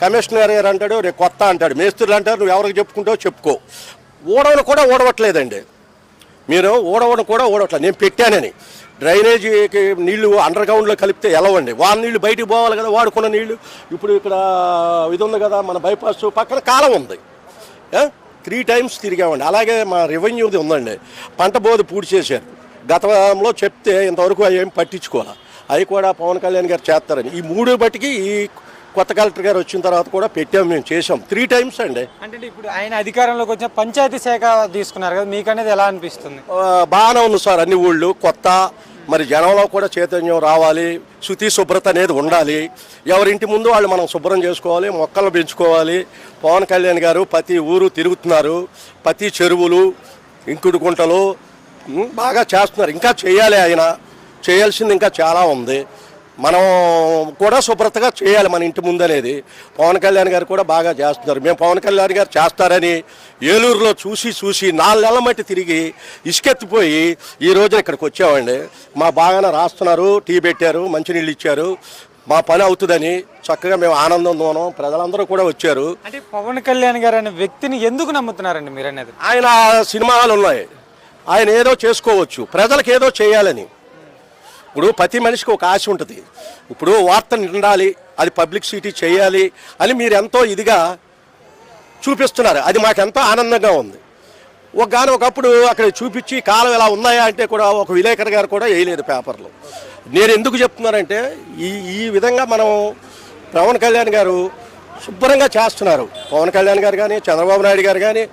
Commissioner గారు అంటాడు, రేపు కొత్త అంటాడు, మేస్త్రులు అంటారు, నువ్వు ఎవరికి చెప్పుకుంటావో చెప్పుకో. ఊడవను కూడా ఊడవట్లేదండి, మీరు ఊడవను కూడా ఊడవట్లేదు. నేను పెట్టానని డ్రైనేజీకి నీళ్లు అండర్ గ్రౌండ్లో కలిపితే ఎలవండి, వాడి నీళ్లు బయటికి పోవాలి కదా, వాడుకున్న నీళ్లు. ఇప్పుడు ఇక్కడ ఇది ఉంది కదా, మన బైపాస్ పక్కన కాలం ఉంది, 3 times తిరిగామండి. అలాగే మా రెవెన్యూది ఉందండి, పంట బోధ పూర్తి చేశారు. గతంలో చెప్తే ఇంతవరకు అవి ఏం పట్టించుకోవాలి, అవి కూడా పవన్ కళ్యాణ్ గారు చేస్తారని ఈ 3 బట్టికి ఈ కొత్త కలెక్టర్ గారు వచ్చిన తర్వాత కూడా పెట్టాము, మేము చేసాం 3 times అండి. అంటే ఇప్పుడు ఆయన అధికారంలోకి వచ్చిన పంచాయతీ శాఖ తీసుకున్నారు కదా, మీకు అనేది ఎలా అనిపిస్తుంది? బాగానే ఉంది సార్, అన్ని ఊళ్ళు కొత్త, మరి జనంలో కూడా చైతన్యం రావాలి, శుతి శుభ్రత అనేది ఉండాలి, ఎవరింటి ముందు వాళ్ళు మనం శుభ్రం చేసుకోవాలి, మొక్కలు పెంచుకోవాలి. పవన్ కళ్యాణ్ గారు ప్రతి ఊరు తిరుగుతున్నారు, ప్రతి చెరువులు ఇంకుడు గుంటలు బాగా చేస్తున్నారు. ఇంకా చేయాలి, ఆయన చేయాల్సింది ఇంకా చాలా ఉంది. మనం కూడా శుభ్రతగా చేయాలి మన ఇంటి ముందు అనేది పవన్ కళ్యాణ్ గారు కూడా బాగా చేస్తున్నారు. మేము పవన్ కళ్యాణ్ గారు చేస్తారని ఏలూరులో చూసి 4 నెలల మట్టి తిరిగి ఇసుకెత్తిపోయి ఈ రోజున ఇక్కడికి వచ్చామండి. మా బాగానే రాస్తున్నారు, టీ పెట్టారు, మంచినీళ్ళు ఇచ్చారు, మా పని అవుతుందని చక్కగా మేము ఆనందంతోనూ ప్రజలందరూ కూడా వచ్చారు. అంటే పవన్ కళ్యాణ్ గారు అనే వ్యక్తిని ఎందుకు నమ్ముతున్నారండి మీరు అనేది? ఆయన సినిమాలు ఉన్నాయి, ఆయన ఏదో చేసుకోవచ్చు, ప్రజలకు ఏదో చేయాలని. ఇప్పుడు ప్రతి మనిషికి ఒక ఆశ ఉంటుంది, ఇప్పుడు వార్త నిండాలి, అది పబ్లిసిటీ చేయాలి అని మీరు ఎంతో ఇదిగా చూపిస్తున్నారు, అది మాకెంతో ఆనందంగా ఉంది. ఒకప్పుడు అక్కడ చూపించి కాలం ఎలా ఉన్నాయా అంటే కూడా ఒక విలేకరు గారు కూడా వేయలేదు పేపర్లో. నేను ఎందుకు చెప్తున్నానంటే ఈ విధంగా మనం పవన్ కళ్యాణ్ గారు శుభ్రంగా చేస్తున్నారు. పవన్ కళ్యాణ్ గారు కానీ చంద్రబాబు నాయుడు గారు కానీ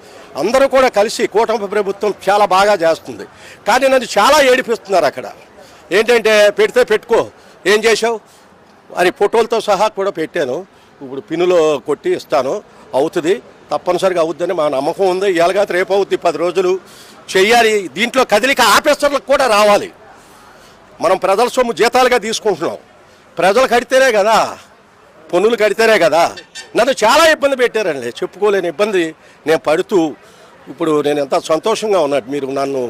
అందరూ కూడా కలిసి కూటమి ప్రభుత్వం చాలా బాగా చేస్తుంది. కానీ నన్ను చాలా ఏడిపిస్తున్నారు అక్కడ. ఏంటంటే పెడితే పెట్టుకో, ఏం చేసావు అని ఫోటోలతో సహా కూడా పెట్టాను. ఇప్పుడు పిన్నులో కొట్టి ఇస్తాను, అవుతుంది, తప్పనిసరిగా అవుద్దని మా నమ్మకం ఉంది. ఇలాగా రేపు అవుద్ది, 10 రోజులు చెయ్యాలి. దీంట్లో కదిలిక ఆఫీసర్లకు కూడా రావాలి. మనం ప్రజల సొమ్ము జీతాలుగా తీసుకుంటున్నాం, ప్రజలు కడితేనే కదా, పన్నులు కడితేనే కదా. నన్ను చాలా ఇబ్బంది పెట్టారండి, చెప్పుకోలేని ఇబ్బంది నేను పడుతూ ఇప్పుడు నేను ఎంత సంతోషంగా ఉన్నాను మీరు నన్ను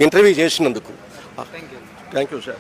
ఇంటర్వ్యూ చేసినందుకు. Thank you sir.